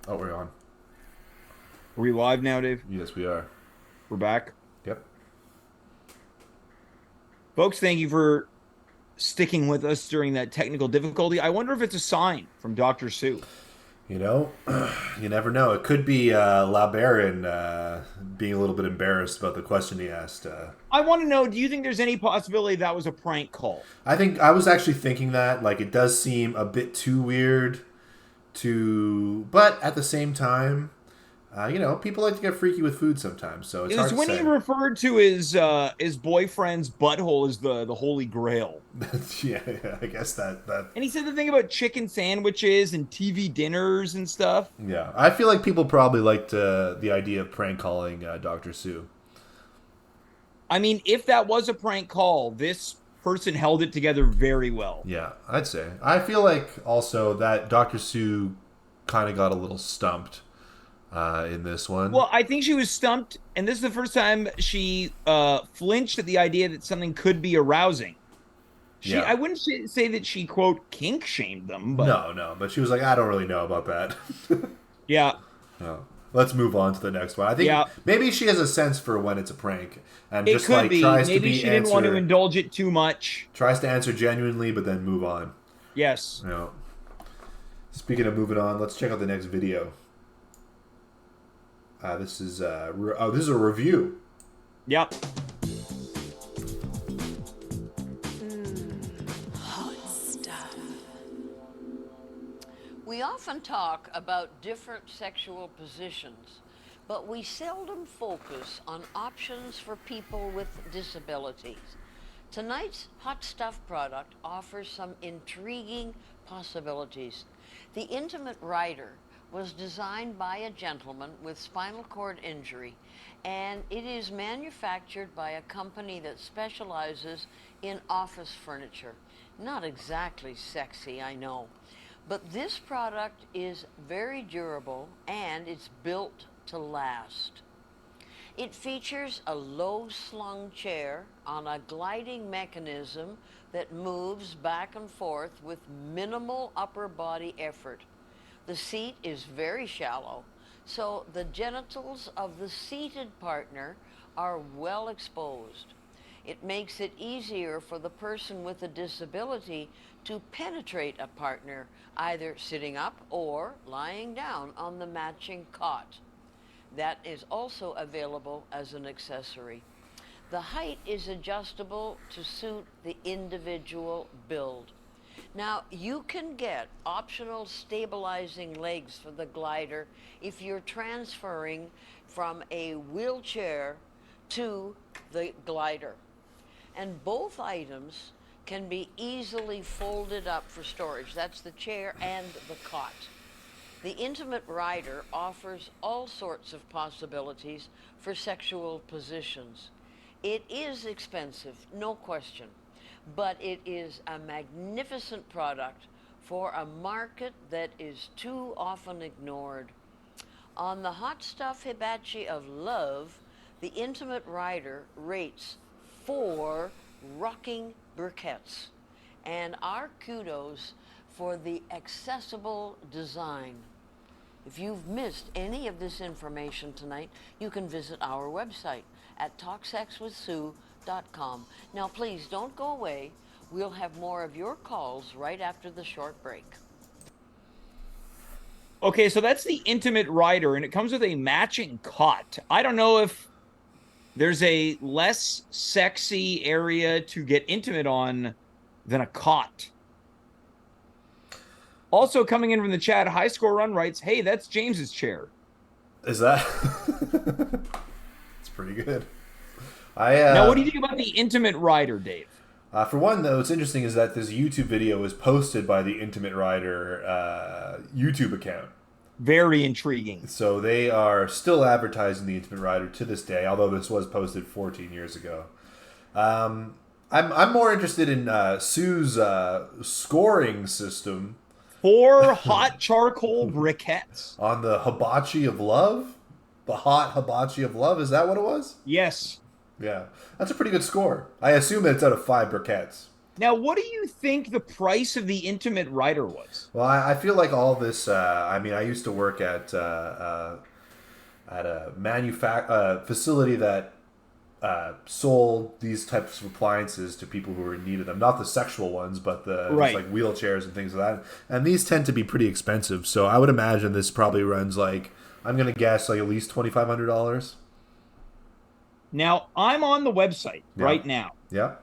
Oh, we're on. Are we live now, Dave? Yes, we are. We're back. Yep. Folks, thank you for sticking with us during that technical difficulty. I wonder if it's a sign from Dr. Sue. You know, you never know. It could be La Baron being a little bit embarrassed about the question he asked. I want to know, do you think there's any possibility that was a prank call? I think I was actually thinking that. Like, it does seem a bit too weird to. But at the same time, people like to get freaky with food sometimes, so it's It hard was to when he say. referred to his boyfriend's butthole as the holy grail. Yeah, I guess that. And he said the thing about chicken sandwiches and TV dinners and stuff. Yeah, I feel like people probably liked the idea of prank calling Dr. Sue. I mean, if that was a prank call, this person held it together very well. Yeah, I'd say. I feel like also that Dr. Sue kind of got a little stumped in this one. Well, I think she was stumped, and this is the first time she flinched at the idea that something could be arousing. Yeah. I wouldn't say that she quote kink shamed them, but No, no, but she was like, I don't really know about that. yeah, No. Let's move on to the next one. I think yeah, maybe she has a sense for when it's a prank and it just could like be. Maybe she didn't want to indulge it too much. tries to answer genuinely, but then move on. Yes. You know. Speaking of moving on, let's check out the next video. This is a review. Yep. Hot stuff. We often talk about different sexual positions, but we seldom focus on options for people with disabilities. Tonight's Hot Stuff product offers some intriguing possibilities. The Intimate Rider was designed by a gentleman with spinal cord injury, and it is manufactured by a company that specializes in office furniture. Not exactly sexy, I know, but this product is very durable and it's built to last. It features a low-slung chair on a gliding mechanism that moves back and forth with minimal upper body effort. The seat is very shallow, so the genitals of the seated partner are well exposed. It makes it easier for the person with a disability to penetrate a partner, either sitting up or lying down on the matching cot. That is also available as an accessory. The height is adjustable to suit the individual build. Now, you can get optional stabilizing legs for the glider if you're transferring from a wheelchair to the glider. And both items can be easily folded up for storage. That's the chair and the cot. The Intimate Rider offers all sorts of possibilities for sexual positions. It is expensive, no question, but it is a magnificent product for a market that is too often ignored. On the Hot Stuff Hibachi of Love, the Intimate Rider rates 4 rocking briquettes, and our kudos for the accessible design. If you've missed any of this information tonight, you can visit our website at talksexwithsue.com. Now, please don't go away. We'll have more of your calls right after the short break. Okay, so that's the Intimate Rider, and it comes with a matching cot. I don't know if there's a less sexy area to get intimate on than a cot. Also coming in from the chat, High Score Run writes, "Hey, that's James's chair." Is that? It's pretty good. I Now, what do you think about the Intimate Rider, Dave? For one, though, what's interesting is that this YouTube video was posted by the Intimate Rider YouTube account. Very intriguing. So they are still advertising the Intimate Rider to this day, although this was posted 14 years ago. I'm more interested in Sue's scoring system 4 hot charcoal briquettes. on the Hibachi of Love. The hot Hibachi of Love, is that what it was? Yes. Yeah, that's a pretty good score. I assume that it's out of 5 briquettes. Now, what do you think the price of the Intimate Rider was? Well, I feel like all this. I mean, I used to work at a facility that sold these types of appliances to people who were in need of them. Not the sexual ones, but just Right. like wheelchairs and things like that. And these tend to be pretty expensive. So I would imagine this probably runs like, I'm gonna guess like at least $2,500. Now, I'm on the website Yeah. right now. Yeah.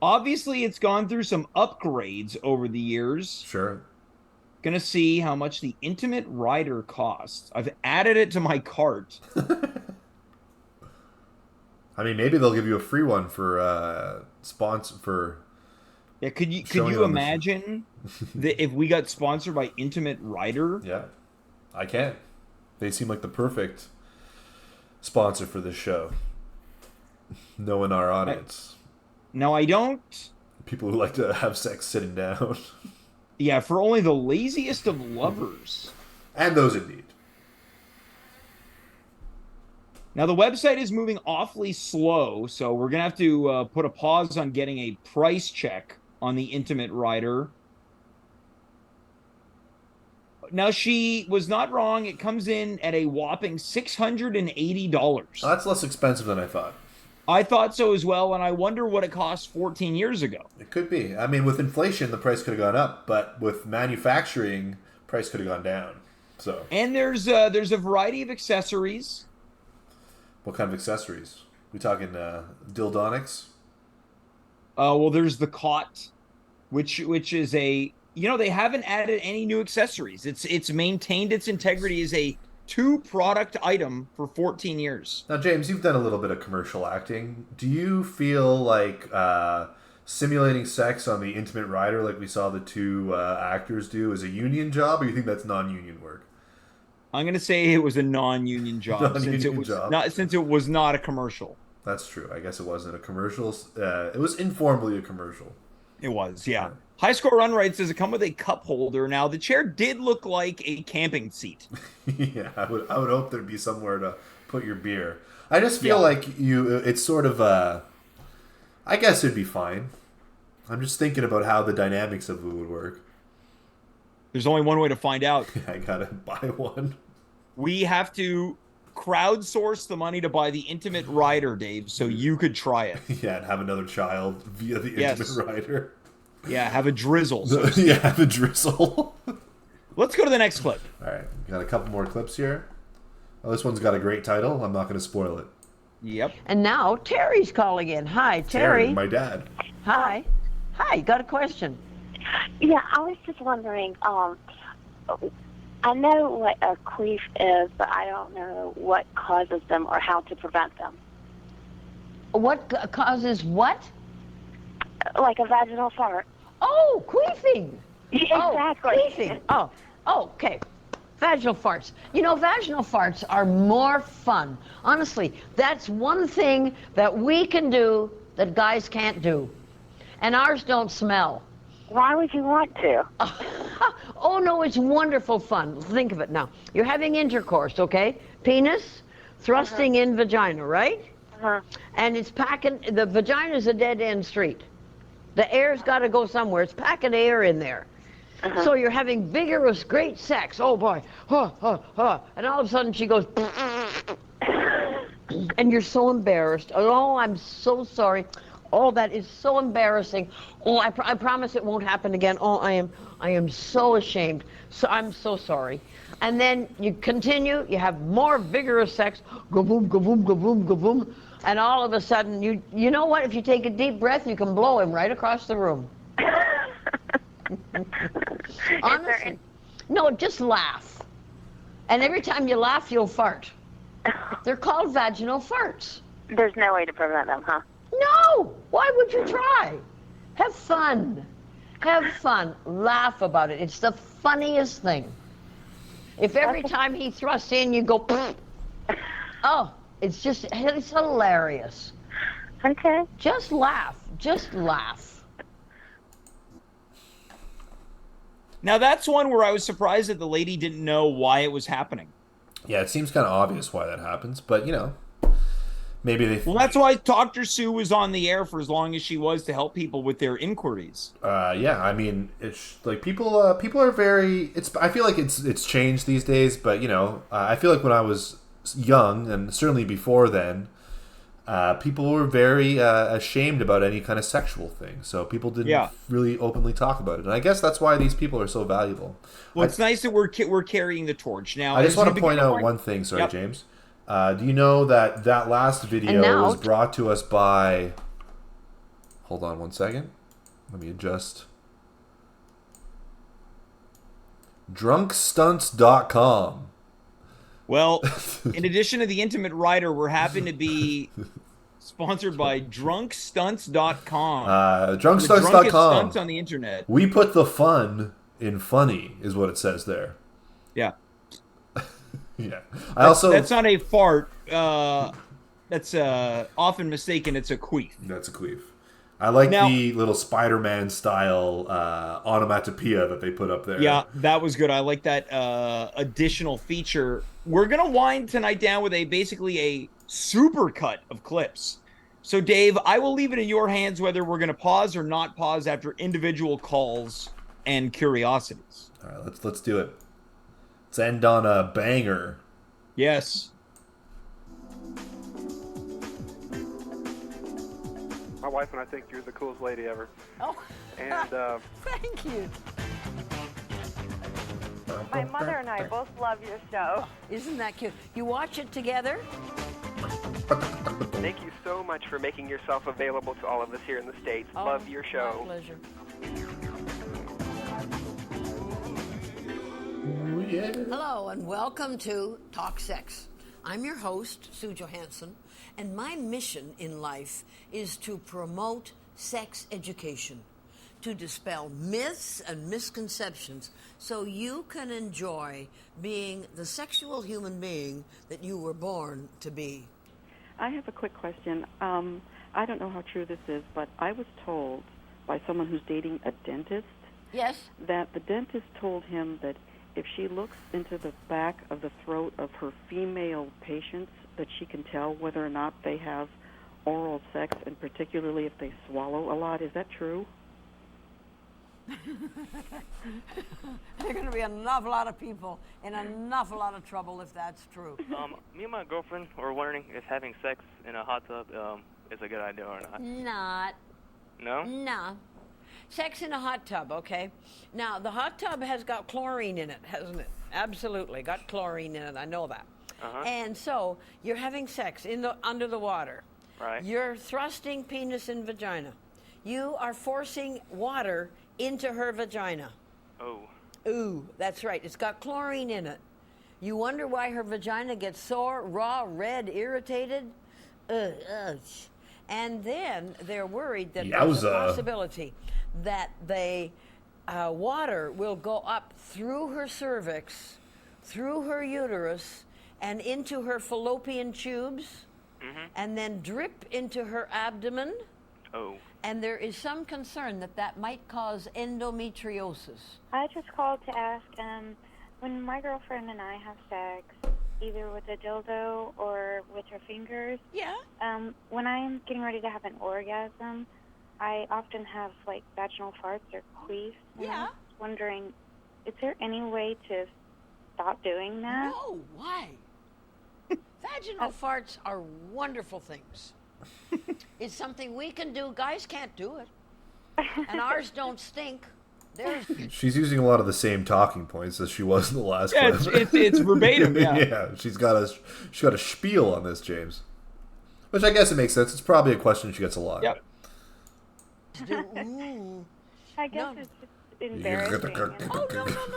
Obviously, it's gone through some upgrades over the years. Sure. Gonna see how much the Intimate Rider costs. I've added it to my cart. I mean, maybe they'll give you a free one for sponsor for Yeah, could showing it you on the imagine that if we got sponsored by Intimate Rider? Yeah, I can. They seem like the perfect sponsor for this show. Knowing our audience, Now I don't. people who like to have sex sitting down, Yeah, for only the laziest of lovers. and those in need. Now the website is moving awfully slow, so we're gonna have to put a pause on getting a price check on the Intimate Rider. Now she was not wrong. It comes in at a whopping $680. Oh, that's less expensive than I thought. I thought so as well, and I wonder what it cost 14 years ago. It could be. I mean, with inflation, the price could have gone up, but with manufacturing, price could have gone down. So, And there's a variety of accessories. what kind of accessories? We talking dildonics? Well, there's the cot, which is a they haven't added any new accessories. It's maintained its integrity as a two product item for 14 years. Now, James, you've done a little bit of commercial acting. Do you feel like simulating sex on the Intimate Rider, like we saw the two actors do, is a union job, or you think that's non-union work? I'm going to say it was a non-union job since it was not a commercial. That's true. I guess it wasn't a commercial. It was informally a commercial. It was, yeah. High Score Run Writes, does it come with a cup holder? Now, the chair did look like a camping seat. Yeah, I would hope there'd be somewhere to put your beer. I just feel like it's sort of I guess it'd be fine. I'm just thinking about how the dynamics of it would work. There's only one way to find out. I gotta buy one. We have to crowdsource the money to buy the Intimate Rider, Dave, so you could try it. Yeah, and have another child via the Intimate Rider. Yeah, have a drizzle. Yeah, have a drizzle. Let's go to the next clip. All right, got a couple more clips here. Oh, this one's got a great title. I'm not going to spoil it. Yep. And now Terry's calling in. Hi, Terry. My dad. Hi. Hi, got a question. Yeah, I was just wondering, I know what a queef is, but I don't know what causes them or how to prevent them. What causes what? Like a vaginal fart. Oh, queefing. Exactly. Oh, queefing. Oh, okay. Vaginal farts. You know, vaginal farts are more fun. Honestly, that's one thing that we can do that guys can't do. And ours don't smell. Why would you want to? Oh, no, it's wonderful fun. Think of it now. You're having intercourse, okay? Penis thrusting in vagina, right? And it's packing, the vagina's a dead-end street. The air's got to go somewhere. It's packing air in there. So you're having vigorous, great sex. Oh, boy. And all of a sudden she goes... and you're so embarrassed. Oh, I'm so sorry. Oh, that is so embarrassing. Oh, I promise it won't happen again. Oh, I am so ashamed. So I'm so sorry. And then you continue. You have more vigorous sex. Go boom, go boom, go boom, go boom. And all of a sudden, you know what? If you take a deep breath, you can blow him right across the room. Honestly. No, just laugh. And every time you laugh, you'll fart. They're called vaginal farts. There's no way to prevent them, huh? No! Why would you try? Have fun. Have fun. Laugh about it. It's the funniest thing. If every time he thrusts in, you go, oh, it's hilarious. Okay. Just laugh. Just laugh. Now, that's one where I was surprised that the lady didn't know why it was happening. Yeah, it seems kind of obvious why that happens, but maybe they. Well, that's why Dr. Sue was on the air for as long as she was to help people with their inquiries. Yeah, I mean, it's like people are very. I feel like it's changed these days, but I feel like when I was young and certainly before then, people were very ashamed about any kind of sexual thing. So people didn't really openly talk about it, and I guess that's why these people are so valuable. Well, it's nice that we're carrying the torch now. I just want to point out one thing. Sorry, James. Do you know that last video was brought to us by... Hold on one second. Let me adjust. Drunkstunts.com. Well, in addition to the Intimate Writer, we're happy to be sponsored by drunkstunts.com. Drunkstunts.com. Stunts on the internet. We put the fun in funny, is what it says there. Yeah. Yeah. That's not a fart. That's often mistaken. It's a queef. That's a queef. I like the little Spider-Man style onomatopoeia that they put up there. Yeah, that was good. I like that additional feature. We're gonna wind tonight down with basically a super cut of clips. So, Dave, I will leave it in your hands whether we're gonna pause or not pause after individual calls and curiosities. All right, let's do it. Let's end on a banger. Yes. My wife and I think you're the coolest lady ever. Oh, and thank you. My mother and I both love your show. Isn't that cute? You watch it together? Thank you so much for making yourself available to all of us here in the States. Love your show. My pleasure. Ooh, yeah. Hello and welcome to Talk Sex. I'm your host, Sue Johanson, and my mission in life is to promote sex education, to dispel myths and misconceptions so you can enjoy being the sexual human being that you were born to be. I have a quick question. I don't know how true this is, but I was told by someone who's dating a dentist that the dentist told him that if she looks into the back of the throat of her female patients, that she can tell whether or not they have oral sex, and particularly if they swallow a lot. Is that true? There are going to be an awful lot of people in an awful lot of trouble if that's true. Me and my girlfriend were wondering if having sex in a hot tub is a good idea or not. Not. No? No. Sex in a hot tub, okay? Now, the hot tub has got chlorine in it, hasn't it? Absolutely, got chlorine in it, I know that. Uh-huh. And so, you're having sex under the water. Right. You're thrusting penis in vagina. You are forcing water into her vagina. Oh. Ooh, that's right. It's got chlorine in it. You wonder why her vagina gets sore, raw, red, irritated? Ugh. And then they're worried that there's a possibility that the water will go up through her cervix, through her uterus, and into her fallopian tubes, and then drip into her abdomen. Oh. And there is some concern that that might cause endometriosis. I just called to ask, when my girlfriend and I have sex, either with a dildo or with her fingers, when I'm getting ready to have an orgasm, I often have like vaginal farts or queefs. And I was wondering, is there any way to stop doing that? No, why? Vaginal farts are wonderful things. It's something we can do. Guys can't do it. And ours don't stink. She's using a lot of the same talking points as she was in the last clip. It's verbatim, yeah. Yeah, she's got a spiel on this, James. Which I guess it makes sense. It's probably a question she gets a lot. Yep. I guess it's just embarrassing.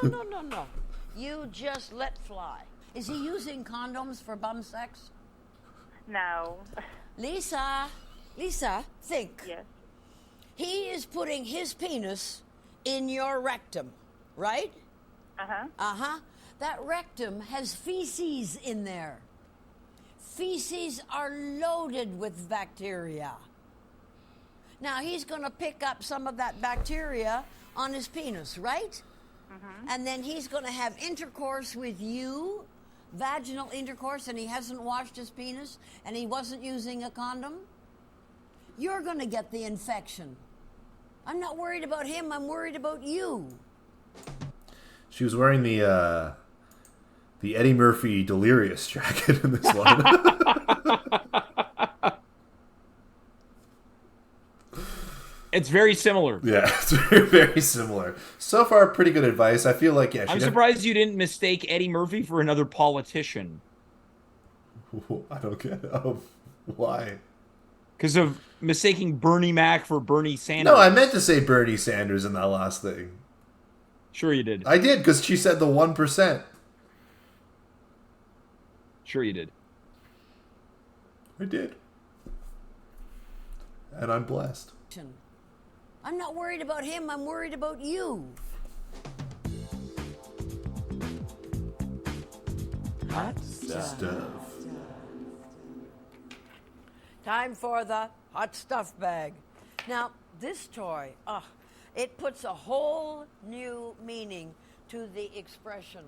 No. You just let fly. Is he using condoms for bum sex? No. Lisa, think. Yes. He is putting his penis in your rectum, right? Uh-huh. That rectum has feces in there. Feces are loaded with bacteria. Now, he's going to pick up some of that bacteria on his penis, right? And then he's going to have intercourse with you vaginal intercourse and he hasn't washed his penis and he wasn't using a condom, you're going to get the infection. I'm not worried about him. I'm worried about you. She was wearing the Eddie Murphy Delirious jacket in this one. It's very similar. Yeah, it's very, very similar. So far, pretty good advice. I feel like, I'm surprised you didn't mistake Eddie Murphy for another politician. I don't get it. Oh, why? Because of mistaking Bernie Mac for Bernie Sanders. No, I meant to say Bernie Sanders in that last thing. Sure you did. I did, because she said the 1%. Sure you did. I did. And I'm blessed. I'm not worried about him. I'm worried about you. Hot stuff. Time for the hot stuff bag. Now, this toy, it puts a whole new meaning to the expression.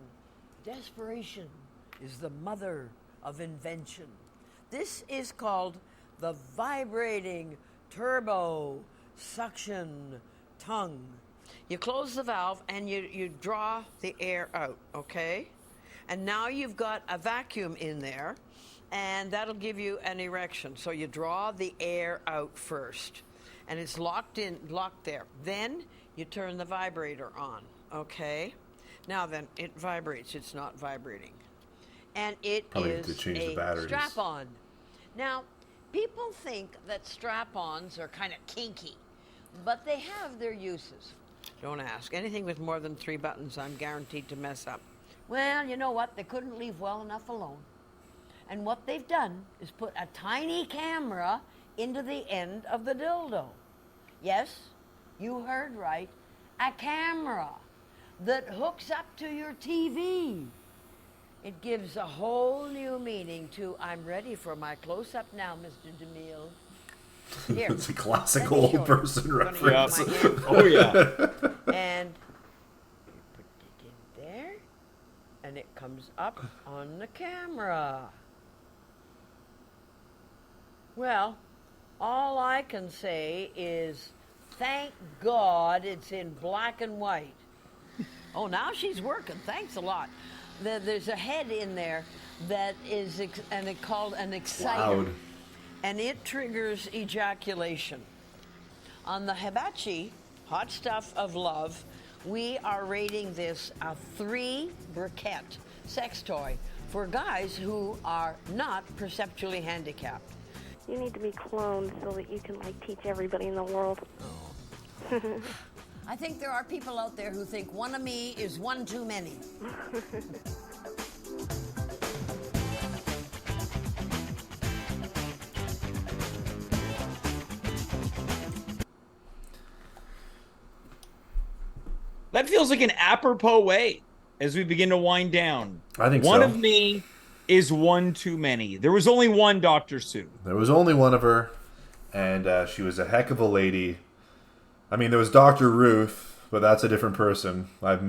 Desperation is the mother of invention. This is called the vibrating turbo suction tongue. You close the valve and you draw the air out, okay? And now you've got a vacuum in there, and that'll give you an erection. So you draw the air out first, and it's locked there. Then you turn the vibrator on, okay? Now then, it vibrates. It's not vibrating. And it Probably is need to change a the batteries. strap-on. Now, people think that strap-ons are kind of kinky, but they have their uses. Don't ask. Anything with more than 3 buttons, I'm guaranteed to mess up. Well, you know what? They couldn't leave well enough alone. And what they've done is put a tiny camera into the end of the dildo. Yes, you heard right. A camera that hooks up to your TV. It gives a whole new meaning to I'm ready for my close-up now, Mr. DeMille. Here. It's a classic old person reference. Oh, yeah. And you put it in there, and it comes up on the camera. Well, all I can say is thank God it's in black and white. Oh, now she's working. Thanks a lot. There's a head in there that is called an exciter. Loud. And it triggers ejaculation. On the Hibachi Hot Stuff of Love, we are rating this a 3 briquette sex toy for guys who are not perceptually handicapped. You need to be cloned so that you can teach everybody in the world. I think there are people out there who think one of me is one too many. That feels like an apropos way as we begin to wind down. I think one so. Of me is one too many. There was only one Dr. Sue. There was only one of her, and she was a heck of a lady. I mean, there was Dr. Ruth, but that's a different person. I've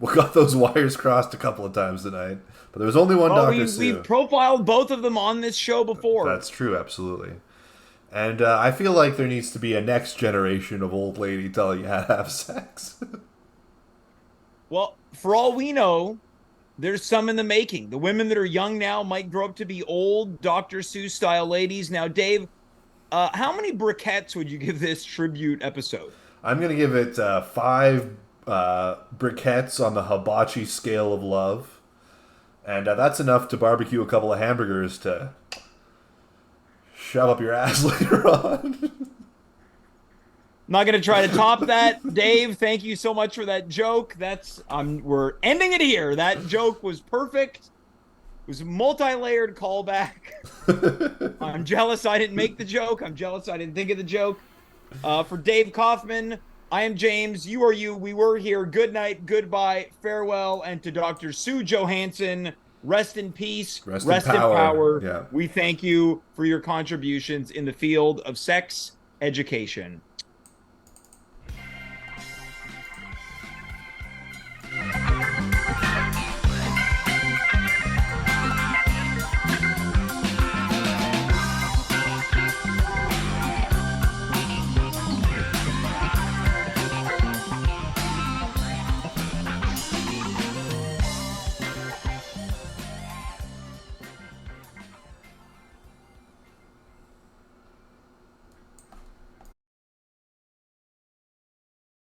got those wires crossed a couple of times tonight. But there was only one Dr. Sue. We've profiled both of them on this show before. That's true, absolutely. And I feel like there needs to be a next generation of old lady telling you how to have sex. Well, for all we know, there's some in the making. The women that are young now might grow up to be old Dr. Seuss-style ladies. Now, Dave, how many briquettes would you give this tribute episode? I'm going to give it 5 briquettes on the hibachi scale of love. And that's enough to barbecue a couple of hamburgers to shove up your ass later on. Not going to try to top that. Dave, thank you so much for that joke. We're ending it here. That joke was perfect. It was a multi-layered callback. I'm jealous I didn't make the joke. I'm jealous I didn't think of the joke. For Dave Kaufman, I am James. You are you. We were here. Good night, goodbye, farewell. And to Dr. Sue Johanson, rest in peace. Rest in power. Yeah. We thank you for your contributions in the field of sex education.